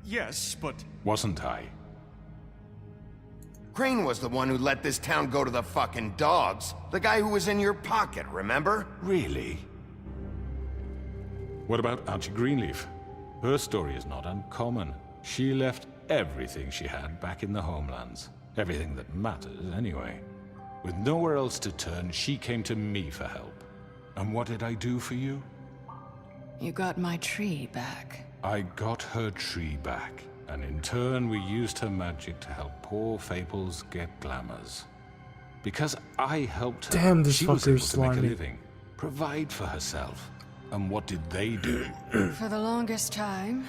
Yes, but... Wasn't I? Crane was the one who let this town go to the fucking dogs. The guy who was in your pocket, remember? Really? What about Auntie Greenleaf? Her story is not uncommon. She left everything she had back in the homelands. Everything that matters, anyway. With nowhere else to turn, she came to me for help. And what did I do for you? You got my tree back. I got her tree back, and in turn we used her magic to help poor Fables get glamours. Because I helped her, Damn, this she was able fucker's to make a slimy. living, provide for herself. And what did they do? For the longest time,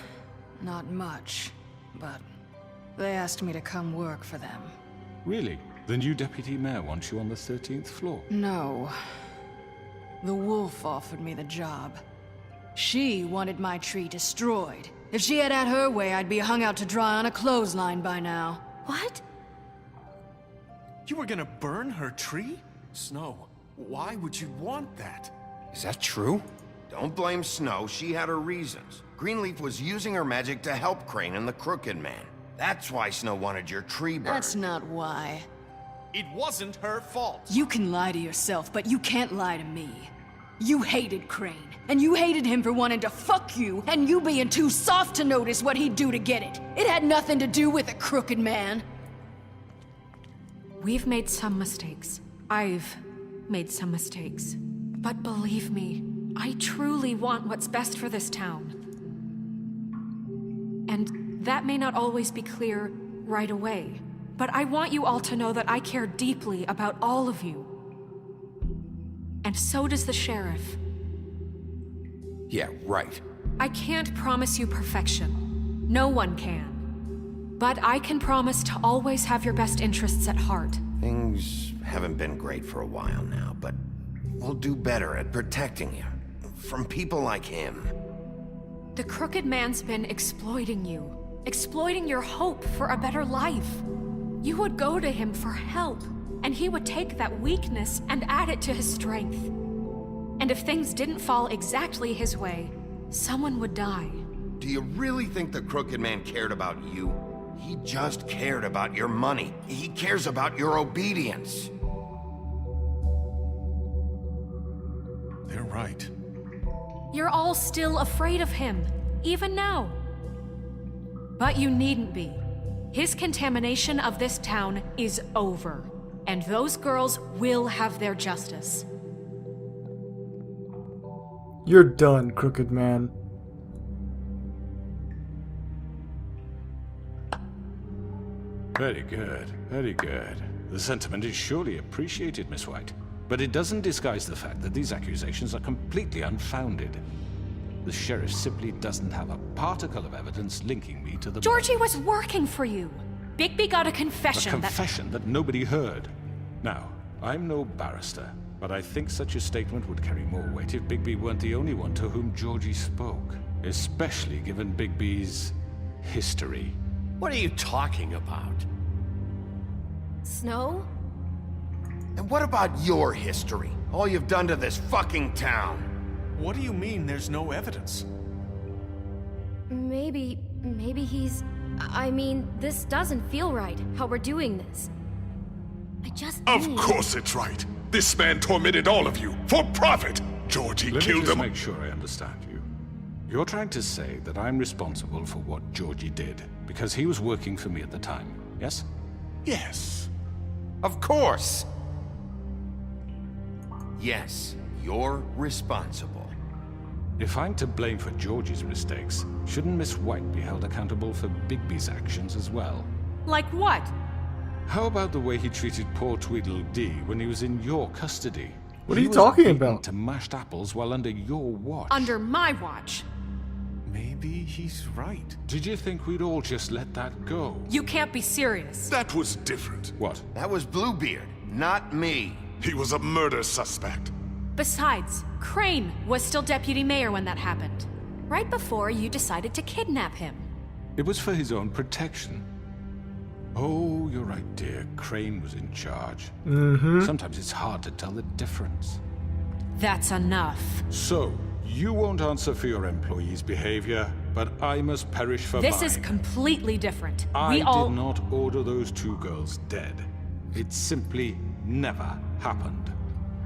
not much, but they asked me to come work for them. Really? The new deputy mayor wants you on the 13th floor? No. The wolf offered me the job. She wanted my tree destroyed. If she had her way, I'd be hung out to dry on a clothesline by now. What? You were gonna burn her tree? Snow, why would you want that? Is that true? Don't blame Snow, she had her reasons. Greenleaf was using her magic to help Crane and the Crooked Man. That's why Snow wanted your tree burned. That's not why. It wasn't her fault. You can lie to yourself, but you can't lie to me. You hated Crane, and you hated him for wanting to fuck you, and you being too soft to notice what he'd do to get it. It had nothing to do with a Crooked Man. We've made some mistakes. I've made some mistakes. But believe me, I truly want what's best for this town. And that may not always be clear right away, but I want you all to know that I care deeply about all of you. And so does the sheriff. Yeah, right. I can't promise you perfection. No one can. But I can promise to always have your best interests at heart. Things haven't been great for a while now, but we'll do better at protecting you. From people like him. The Crooked Man's been exploiting you. Exploiting your hope for a better life. You would go to him for help, and he would take that weakness and add it to his strength. And if things didn't fall exactly his way, someone would die. Do you really think the Crooked Man cared about you? He just cared about your money. He cares about your obedience. They're right. You're all still afraid of him, even now. But you needn't be. His contamination of this town is over, and those girls will have their justice. You're done, Crooked Man. Very good, very good. The sentiment is surely appreciated, Miss White. But it doesn't disguise the fact that these accusations are completely unfounded. The sheriff simply doesn't have a particle of evidence linking me to the... Georgie was working for you. Bigby got a confession A confession that nobody heard. Now, I'm no barrister, but I think such a statement would carry more weight if Bigby weren't the only one to whom Georgie spoke. Especially given Bigby's history. What are you talking about? Snow? And what about your history? All you've done to this fucking town? What do you mean there's no evidence? Maybe he's... I mean, this doesn't feel right, how we're doing this. I just Of need... course it's right. This man tormented all of you, for profit. Georgie Let me killed just him. make sure I understand you. You're trying to say that I'm responsible for what Georgie did, because he was working for me at the time, yes? Yes. Of course! Yes, you're responsible. If I'm to blame for Georgie's mistakes, shouldn't Miss White be held accountable for Bigby's actions as well? Like what? How about the way he treated poor Tweedledee when he was in your custody? What are He you was talking beaten about? to mashed apples while under your watch. Under my watch. Maybe he's right. Did you think we'd all just let that go? You can't be serious. That was different. What? That was Bluebeard, not me. He was a murder suspect. Besides, Crane was still deputy mayor when that happened. Right before you decided to kidnap him. It was for his own protection. Oh, you're right, dear. Crane was in charge. Sometimes it's hard to tell the difference. That's enough. So, you won't answer for your employees' behavior, but I must perish for This mine. is completely different. I We all... did not order those two girls dead. It simply never happened.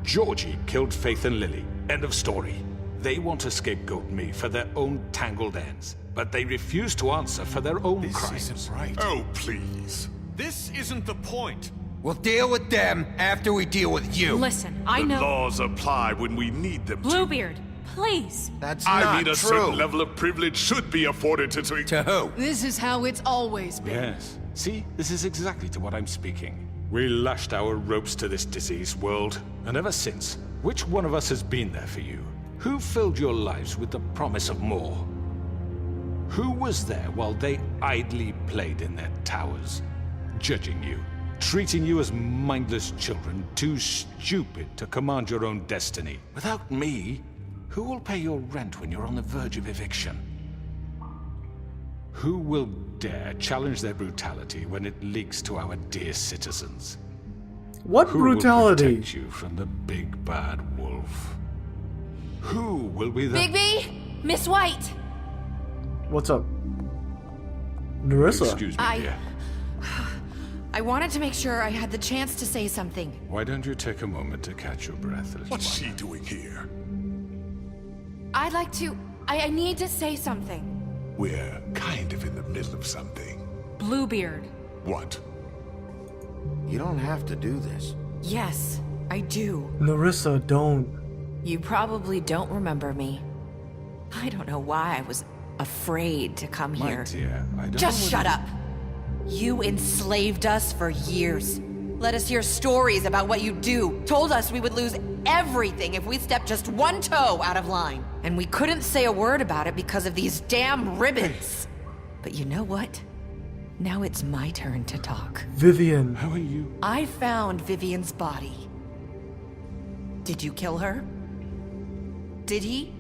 Georgie killed Faith and Lily. End of story. They want to scapegoat me for their own tangled ends, but they refuse to answer for their own This crimes. isn't right. Oh, please. This isn't the point. We'll deal with them after we deal with you. Listen, I The know... laws apply when we need them to. Bluebeard, please. That's I not mean, a true. certain level of privilege should be afforded to... To who? This is how it's always been. Yes. See, this is exactly to what I'm speaking. We lashed our ropes to this diseased world, and ever since, which one of us has been there for you? Who filled your lives with the promise of more? Who was there while they idly played in their towers, judging you, treating you as mindless children, too stupid to command your own destiny? Without me, who will pay your rent when you're on the verge of eviction? Who will dare challenge their brutality when it leaks to our dear citizens? What Who will brutality? protect you from the big bad wolf? Who will be the... Bigby? Miss White! What's up? Nerissa. Excuse me, dear. I wanted to make sure I had the chance to say something. Why don't you take a moment to catch your breath, little What's one? she doing here? I'd like to... I need to say something. We're kind of in the middle of something. Bluebeard. What? You don't have to do this. Yes, I do. Nerissa, don't. You probably don't remember me. I don't know why I was afraid to come My here. dear, I don't Just know shut up. You enslaved us for years. Let us hear stories about what you do. Told us we would lose everything if we stepped just one toe out of line. And we couldn't say a word about it because of these damn ribbons. But you know what? Now it's my turn to talk. Vivian. How are you? I found Vivian's body. Did you kill her? Did he?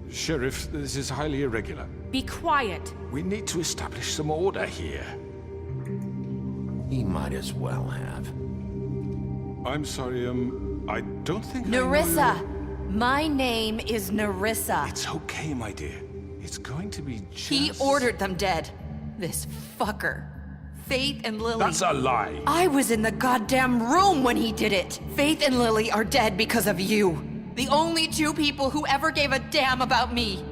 Sheriff, this is highly irregular. Be quiet. We need to establish some order here. He might as well have. I'm sorry, I don't think I know Nerissa! you. My name is Nerissa. It's okay, my dear. It's going to be just... He ordered them dead. This fucker. Faith and Lily. That's a lie. I was in the goddamn room when he did it. Faith and Lily are dead because of you. The only two people who ever gave a damn about me.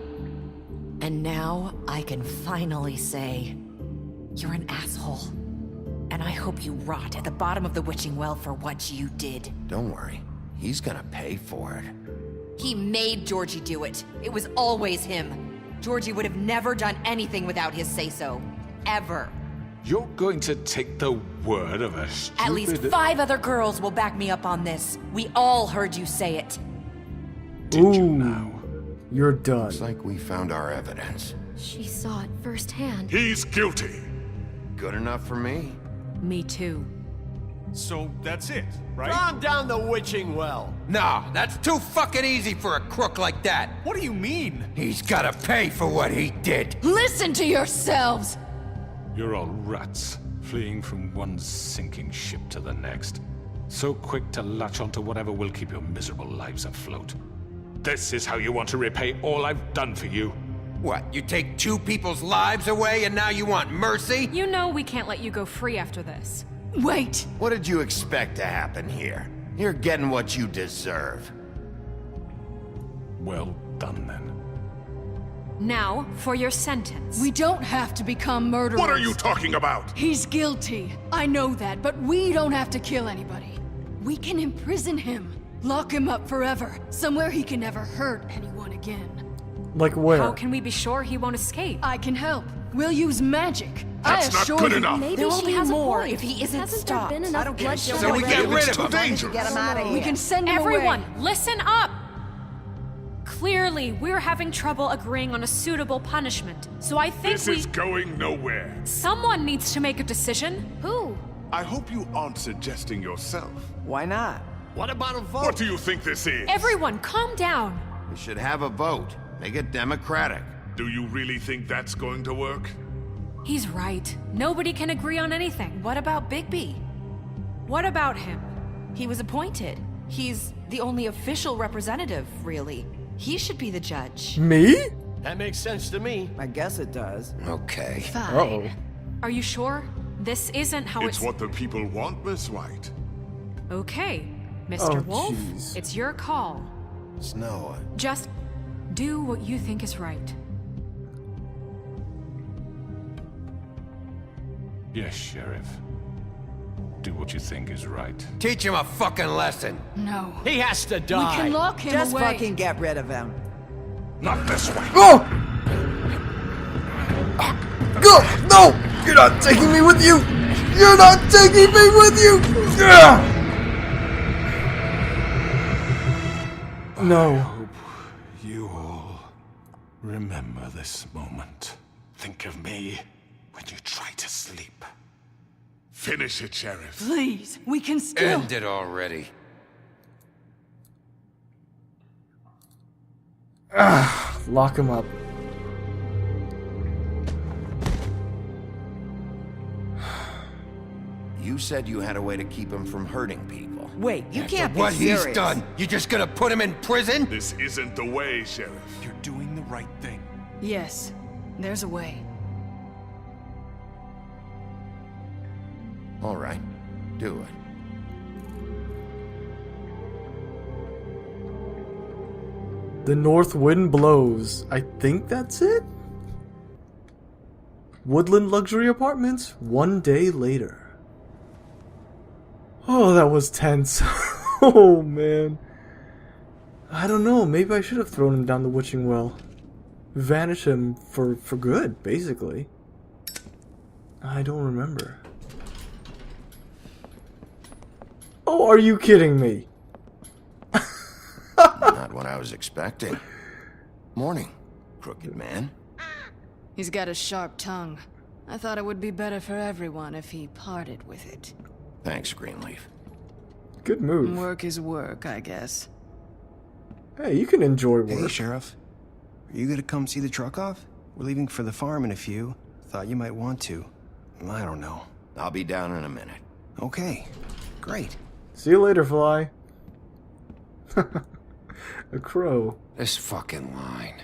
And now I can finally say, you're an asshole. And I hope you rot at the bottom of the witching well for what you did. Don't worry. He's gonna pay for it. He made Georgie do it. It was always him. Georgie would have never done anything without his say-so. Ever. You're going to take the word of a stupid... At least 5 other girls will back me up on this. We all heard you say it. Did you Ooh. now? You're done. Looks like we found our evidence. She saw it firsthand. He's guilty. Good enough for me. Me too. So that's it, right? Calm down the witching well. No, that's too fucking easy for a crook like that. What do you mean? He's gotta pay for what he did. Listen to yourselves! You're all rats, fleeing from one sinking ship to the next. So quick to latch onto whatever will keep your miserable lives afloat. This is how you want to repay all I've done for you? What, you take 2 people's lives away and now you want mercy? You know we can't let you go free after this. Wait! What did you expect to happen here? You're getting what you deserve. Well done, then. Now, for your sentence. We don't have to become murderers. What are you talking about? He's guilty. I know that, but we don't have to kill anybody. We can imprison him. Lock him up forever. Somewhere he can never hurt anyone again. Like where? How can we be sure he won't escape? I can help. We'll use magic. That's I not assure good you. enough. Maybe There will she be has more a point. if he isn't Hasn't stopped. there been enough bloodshed? So we get rid of him. Too dangerous. We can send him Everyone, away. listen up! Clearly, we're having trouble agreeing on a suitable punishment, so I think This is going nowhere. someone needs to make a decision. Who? I hope you aren't suggesting yourself. Why not? What about a vote? What do you think this is? Everyone, calm down. We should have a vote. Make it democratic. Do you really think that's going to work? He's right. Nobody can agree on anything. What about Bigby? What about him? He was appointed. He's the only official representative, really. He should be the judge. Me? That makes sense to me. I guess it does. Okay. Fine. Uh-oh. Are you sure? This isn't how It's what the people want, Miss White. Okay, Mr. Oh, Wolf, jeez. it's your call. Snow, Just do what you think is right. Yes, Sheriff. Do what you think is right. Teach him a fucking lesson. No. He has to We die. can lock him Just away. fucking get rid of him. Not this way. Oh! Go! No! You're not taking me with you! You're not taking me with you! Ugh! No. Hope you all remember this moment. Think of me when you try to sleep. Finish it, Sheriff. Please, we can still. End it already. Lock him up. you said you had a way to keep him from hurting people. Wait, you can't be What serious. he's done, you just gonna put him in prison? This isn't the way, Sheriff. You're doing the right thing. Yes, there's a way. All right, do it. The north wind blows. I think that's it? Woodland luxury apartments, 1 day later. Oh, that was tense. Oh, man. I don't know, maybe I should have thrown him down the witching well. Vanish him for good, basically. I don't remember. Oh, are you kidding me? Not what I was expecting. Morning, crooked man. He's got a sharp tongue. I thought it would be better for everyone if he parted with it. Thanks, Greenleaf. Good move. Work is work, I guess. Hey, you can enjoy work. Hey, Sheriff. Are you gonna come see the truck off? We're leaving for the farm in a few. Thought you might want to. I don't know. I'll be down in a minute. Okay. Great. See you later, Fly. A crow. This fucking line.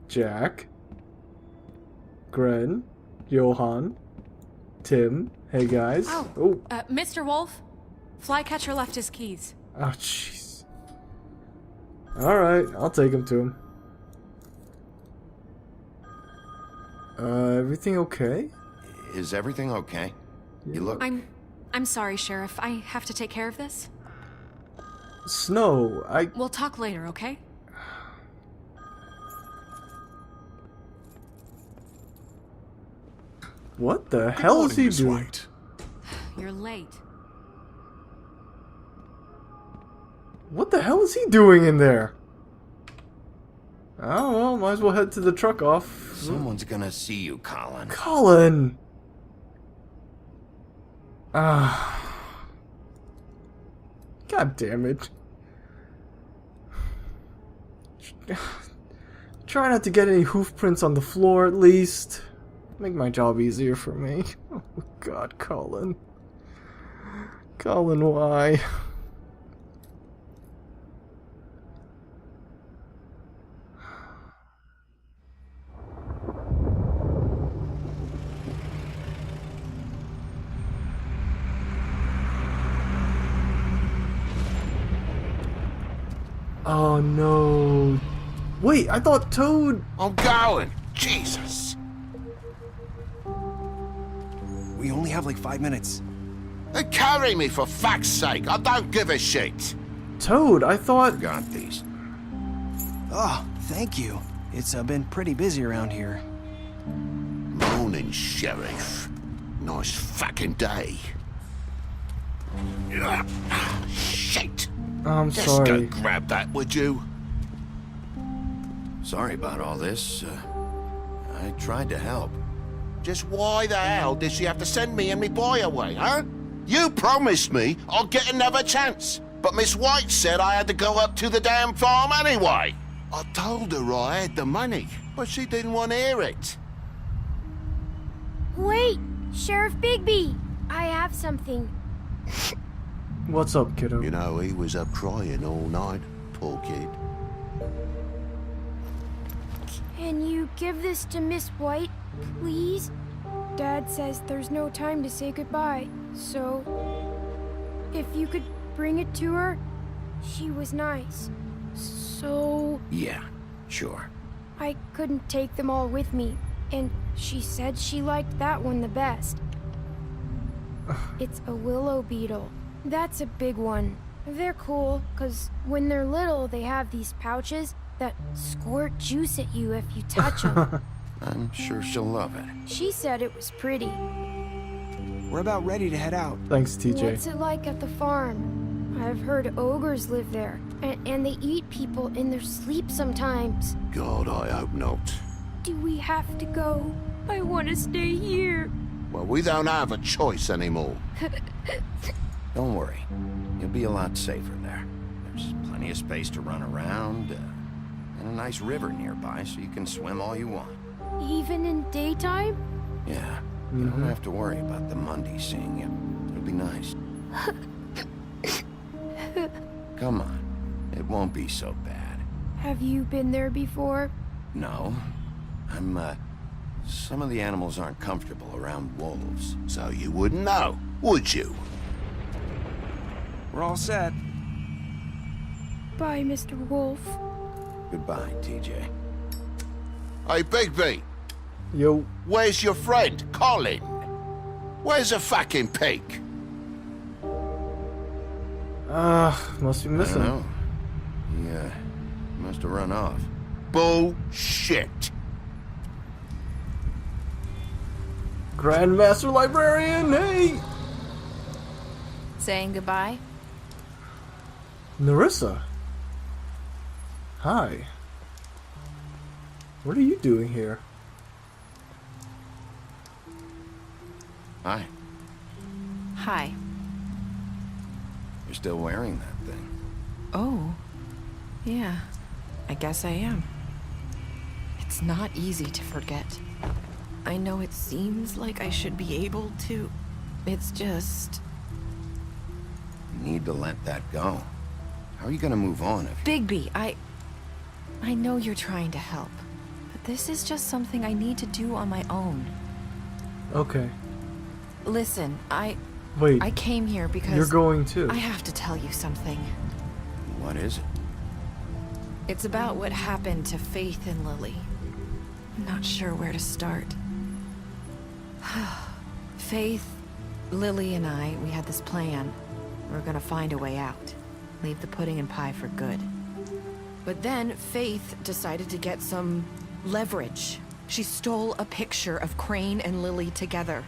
Jack. Gren. Johan. Tim. Hey, guys. Oh, Mr. Wolf, Flycatcher left his keys. Oh, jeez. Alright, I'll take him to him. Everything okay? Is everything okay? You look... I'm sorry, Sheriff. I have to take care of this. Snow, We'll talk later, okay? What the hell is he Miss doing? White. You're late. What the hell is he doing in there? Oh, well, might as well head to the truck off. Someone's gonna see you, Colin. Colin! Ah. God damn it. Try not to get any hoof prints on the floor, at least. Make my job easier for me. Oh, God, Colin. Colin, why? Oh no. Wait, I thought Toad... I'm going. Jesus. We only have like 5 minutes. They carry me for fuck's sake. I don't give a shit. Toad, I thought... Got these. Oh, thank you. It's been pretty busy around here. Morning, Sheriff. Nice fucking day. Shit. I'm Just sorry. go grab that, would you? Sorry about all this. I tried to help. Just why the hell did she have to send me and me boy away, huh? You promised me I'd get another chance, but Miss White said I had to go up to the damn farm anyway. I told her I had the money, but she didn't want to hear it. Wait, Sheriff Bigby, I have something. What's up, kiddo? You know, he was up crying all night, poor kid. Can you give this to Miss White, please? Dad says there's no time to say goodbye, so if you could bring it to her, she was nice. So Yeah, sure. I couldn't take them all with me, and she said she liked that one the best. It's a willow beetle. That's a big one. They're cool, 'cause when they're little, they have these pouches that squirt juice at you if you touch them. I'm sure she'll love it. She said it was pretty. We're about ready to head out. Thanks, TJ. What's it like at the farm? I've heard ogres live there, and they eat people in their sleep sometimes. God, I hope not. Do we have to go? I want to stay here. Well, we don't have a choice anymore. Don't worry. You'll be a lot safer there. There's plenty of space to run around, and a nice river nearby so you can swim all you want. Even in daytime? Yeah, you don't have to worry about the Mundy seeing you. It'll be nice. Come on. It won't be so bad. Have you been there before? No. Some of the animals aren't comfortable around wolves. So you wouldn't know, would you? We're all set. Bye, Mr. Wolf. Goodbye, TJ. Hey, Bigby, Yo. where's your friend, Colin? Where's the fucking pig? Must be I missing. don't know. He must have run off. Bullshit. Grandmaster Librarian, hey! Saying goodbye? Narissa. Hi. What are you doing here? Hi. Hi. You're still wearing that thing. Oh. Yeah. I guess I am. It's not easy to forget. I know it seems like I should be able to. It's just... You need to let that go. How are you gonna move on if... Bigby, I know you're trying to help, but this is just something I need to do on my own. Okay. Listen, Wait. I came here because... You're going too. I have to tell you something. What is it? It's about what happened to Faith and Lily. I'm not sure where to start. Faith, Lily, and we had this plan. We were gonna find a way out. Leave the pudding and pie for good. But then Faith decided to get some leverage. She stole a picture of Crane and Lily together.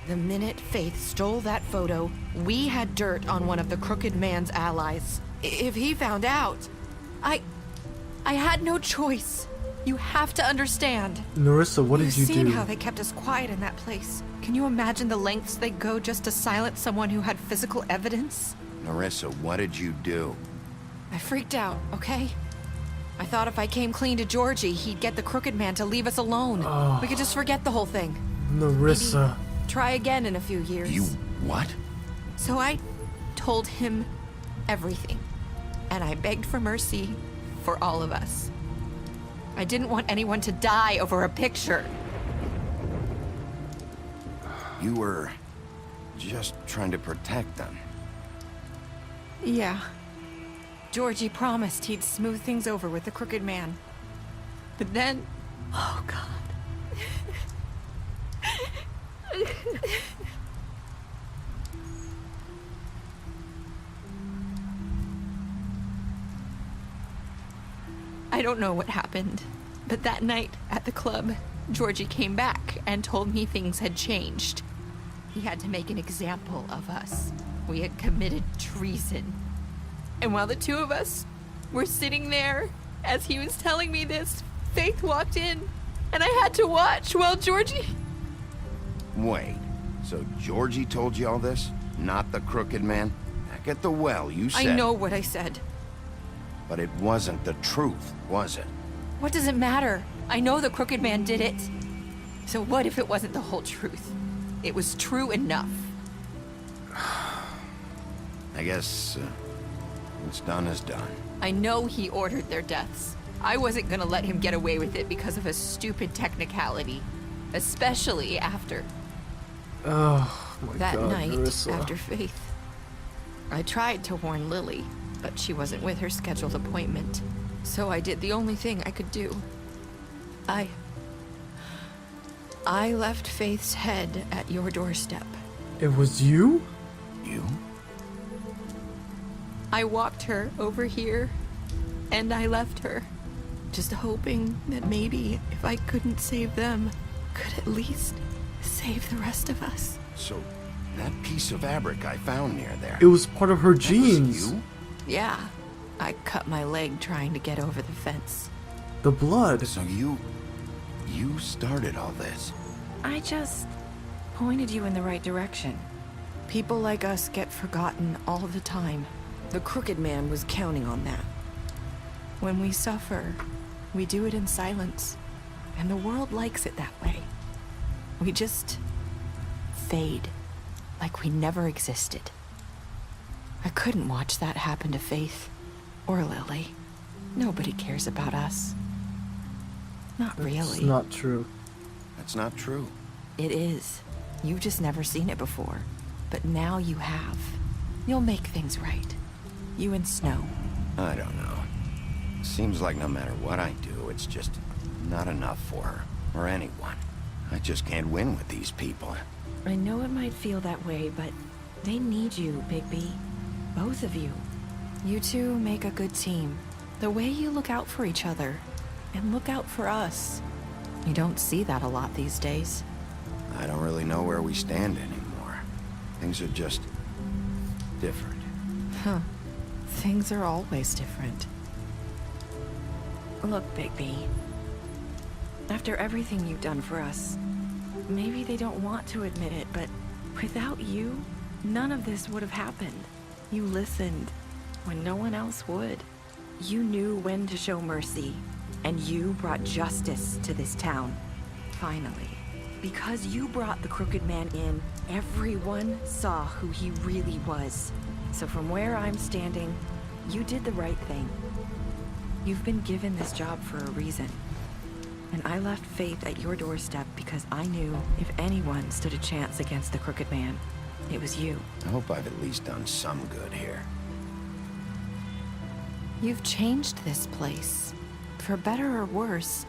The minute Faith stole that photo, we had dirt on one of the Crooked Man's allies. If he found out, I had no choice. You have to understand. Narissa, what did you You've seen do? how they kept us quiet in that place. Can you imagine the lengths they go just to silence someone who had physical evidence? Narissa, what did you do? I freaked out, okay? I thought if I came clean to Georgie, he'd get the Crooked Man to leave us alone. Oh. We could just forget the whole thing. Narissa. Maybe try again in a few years. You... what? So I told him everything. And I begged for mercy for all of us. I didn't want anyone to die over a picture. You were... just trying to protect them. Yeah. Georgie promised he'd smooth things over with the Crooked Man. But then... oh, God. I don't know what happened, but that night at the club, Georgie came back and told me things had changed. He had to make an example of us. We had committed treason. And while the two of us were sitting there, as he was telling me this, Faith walked in, and I had to watch while Georgie... Wait, so Georgie told you all this? Not the Crooked Man? Back at the well, you said... I know what I said. But it wasn't the truth, was it? What does it matter? I know the Crooked Man did it. So what if it wasn't the whole truth? It was true enough. I guess... What's done is done. I know he ordered their deaths. I wasn't gonna let him get away with it because of a stupid technicality. Especially after Oh my that god, night Nerissa. after Faith. I tried to warn Lily, but she wasn't with her scheduled appointment. So I did the only thing I could do. I left Faith's head at your doorstep. It was you? You? I walked her over here, and I left her, just hoping that maybe if I couldn't save them, could at least save the rest of us. So, that piece of fabric I found near there. It was part of her that was genes. you? Yeah, I cut my leg trying to get over the fence. The blood. So you started all this. I just pointed you in the right direction. People like us get forgotten all the time. The Crooked Man was counting on that. When we suffer, we do it in silence, and the world likes it that way. We just fade, like we never existed. I couldn't watch that happen to Faith or Lily. Nobody cares about us. Not really. It's not true. That's not true. It is. You've just never seen it before. But now you have. You'll make things right. You and Snow. I don't know. Seems like no matter what I do, it's just not enough for her, or anyone. I just can't win with these people. I know it might feel that way, but they need you, Bigby. Both of you. You two make a good team. The way you look out for each other, and look out for us. You don't see that a lot these days. I don't really know where we stand anymore. Things are just different. Huh. Things are always different. Look, Bigby. After everything you've done for us, maybe they don't want to admit it, but without you, none of this would have happened. You listened when no one else would. You knew when to show mercy, and you brought justice to this town. Finally. Because you brought the Crooked Man in, everyone saw who he really was. So from where I'm standing, you did the right thing. You've been given this job for a reason. And I left Faith at your doorstep because I knew if anyone stood a chance against the Crooked Man, it was you. I hope I've at least done some good here. You've changed this place. For better or worse,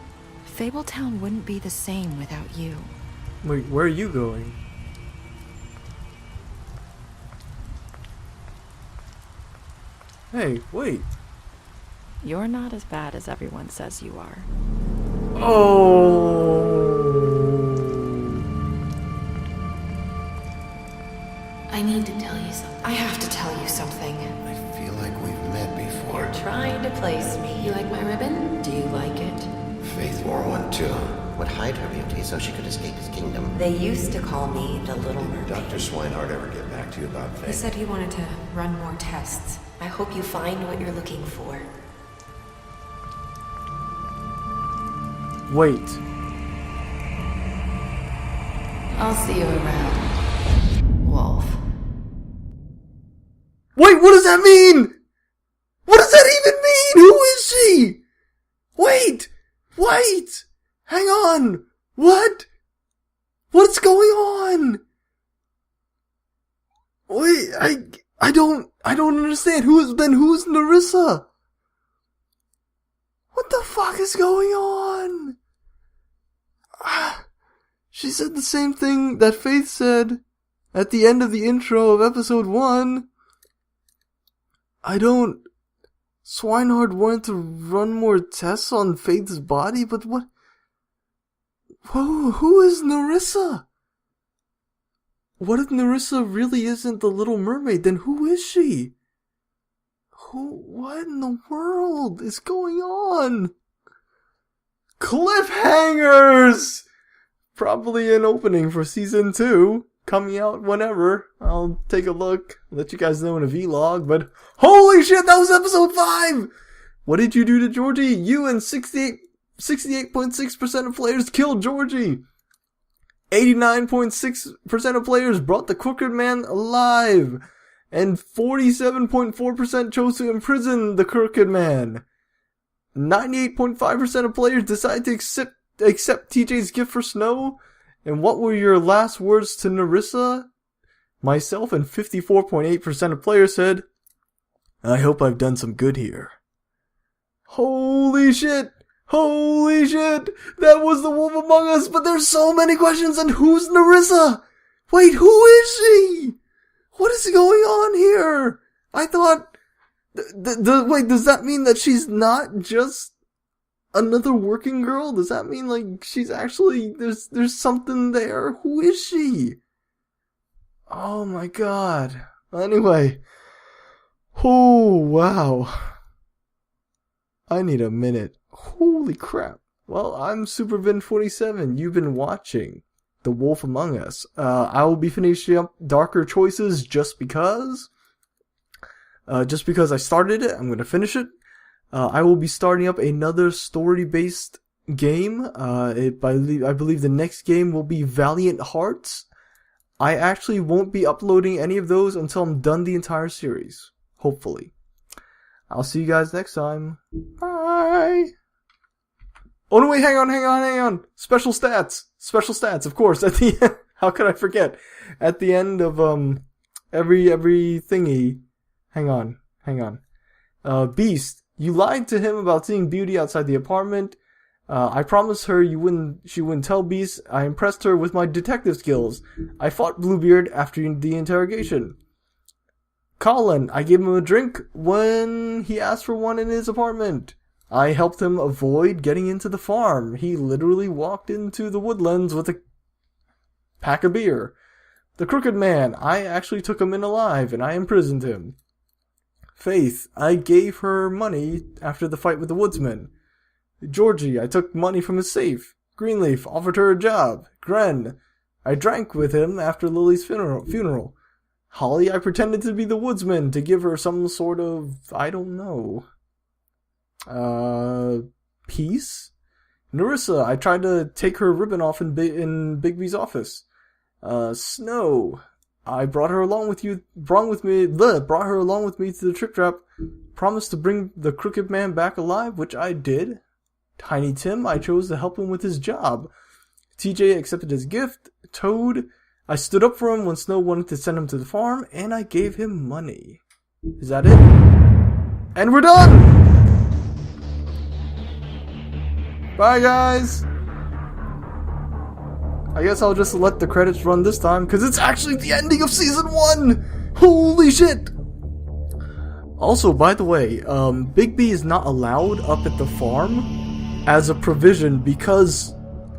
Fabletown wouldn't be the same without you. Wait, where are you going? Hey, wait. You're not as bad as everyone says you are. Oh. I need to tell you something. I have to tell you something. I feel like we've met before. You're trying to place me. You like my ribbon? Do you like it? Faith wore one too. Would hide her beauty so she could escape his kingdom. They used to call me the Little Did Mermaid. Dr. Swinehart ever get back to you about Faith? He said he wanted to run more tests. I hope you find what you're looking for. Wait. I'll see you around, Wolf. Wait, what does that mean? What does that even mean? Who is she? Wait! Wait! Hang on! What? What's going on? Wait, I don't understand. Who's Nerissa? What the fuck is going on? She said the same thing that Faith said at the end of the intro of episode 1. Swinehart wanted to run more tests on Faith's body, but what? Who is Nerissa? What if Nerissa really isn't the Little Mermaid? Then who is she? What in the world is going on? Cliffhangers! Probably an opening for season 2. Coming out whenever. I'll take a look. Let you guys know in a vlog. But holy shit, that was episode 5! What did you do to Georgie? You and 68.6% of players killed Georgie. 89.6% of players brought the Crooked Man alive. and 47.4% chose to imprison the Crooked Man. 98.5% of players decided to accept TJ's gift for Snow. And what were your last words to Nerissa? Myself and 54.8% of players said, I hope I've done some good here. Holy shit! Holy shit! That was the Wolf Among Us, but there's so many questions, and who's Nerissa? Wait, who is she? What is going on here? I thought... wait, does that mean that she's not just another working girl? Does that mean, like, she's actually... There's something there? Who is she? Oh my god. Anyway. Oh, wow. I need a minute. Holy crap. Well, I'm Supervin47. You've been watching The Wolf Among Us. I will be finishing up Darker Choices just because. Just because I started it, I'm going to finish it. I will be starting up another story-based game. I believe the next game will be Valiant Hearts. I actually won't be uploading any of those until I'm done the entire series. Hopefully. I'll see you guys next time. Bye! Oh no, wait, hang on. Special stats, of course, at the end. How could I forget? At the end of, every thingy. Hang on. Beast, you lied to him about seeing Beauty outside the apartment. I promised her she wouldn't tell Beast. I impressed her with my detective skills. I fought Bluebeard after the interrogation. Colin, I gave him a drink when he asked for one in his apartment. I helped him avoid getting into the farm. He literally walked into the woodlands with a pack of beer. The Crooked Man, I actually took him in alive and I imprisoned him. Faith, I gave her money after the fight with the woodsman. Georgie, I took money from his safe. Greenleaf offered her a job. Gren, I drank with him after Lily's funeral. Holly, I pretended to be the woodsman to give her some sort of, I don't know, peace? Nerissa, I tried to take her ribbon off in Bigby's office. Snow, I brought her along with me to the Trip Trap. Promised to bring the Crooked Man back alive, which I did. Tiny Tim, I chose to help him with his job. TJ accepted his gift. Toad, I stood up for him when Snow wanted to send him to the farm, and I gave him money. Is that it? And we're done! Bye, guys! I guess I'll just let the credits run this time, because it's actually the ending of Season 1! Holy shit! Also, by the way, Bigby is not allowed up at the farm as a provision, because,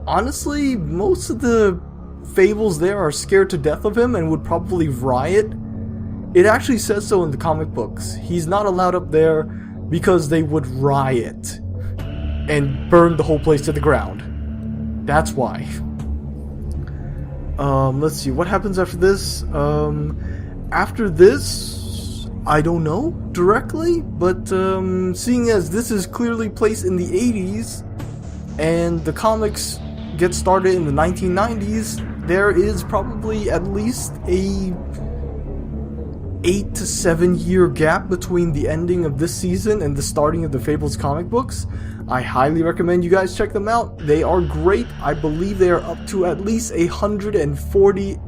honestly, most of the fables there are scared to death of him and would probably riot. It actually says so in the comic books. He's not allowed up there because they would riot and burn the whole place to the ground. That's why. Let's see, what happens after this? After this, I don't know directly, but seeing as this is clearly placed in the 80s and the comics get started in the 1990s, there is probably at least a 8 to 7 year gap between the ending of this season and the starting of the Fables comic books. I highly recommend you guys check them out. They are great. I believe they are up to at least 140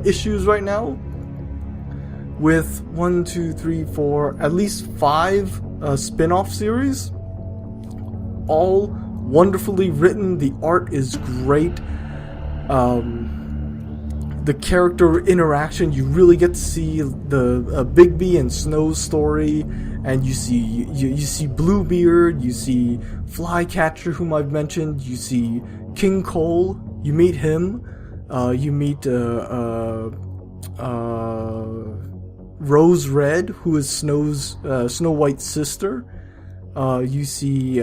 issues right now, with 1, 2, 3, 4, at least 5 spin-off series, all wonderfully written. The art is great. The character interaction, you really get to see the Bigby and Snow's story, and you see Bluebeard, you see Flycatcher, whom I've mentioned, you see King Cole, you meet him, you meet Rose Red, who is Snow White's sister. You see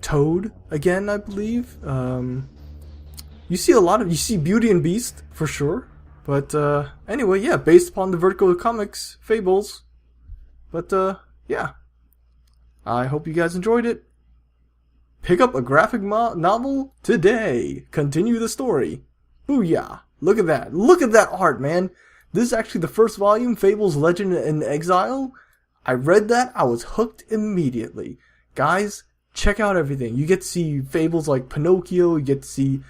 Toad again, I believe. You see Beauty and Beast for sure. But anyway, yeah, based upon the Vertigo Comics fables. But yeah, I hope you guys enjoyed it. Pick up a graphic novel today. Continue the story. Booyah! Look at that. Look at that art, man. This is actually the first volume, Fable's Legend in Exile. I read that. I was hooked immediately. Guys, check out everything. You get to see fables like Pinocchio. You get to see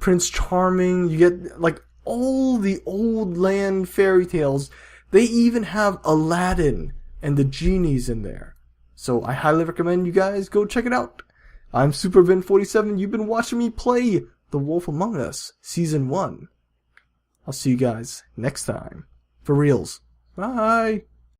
Prince Charming. You get like all the old land fairy tales. They even have Aladdin and the genies in there. So I highly recommend you guys go check it out. I'm Supervin47. You've been watching me play The Wolf Among Us Season 1. I'll see you guys next time. For reals. Bye.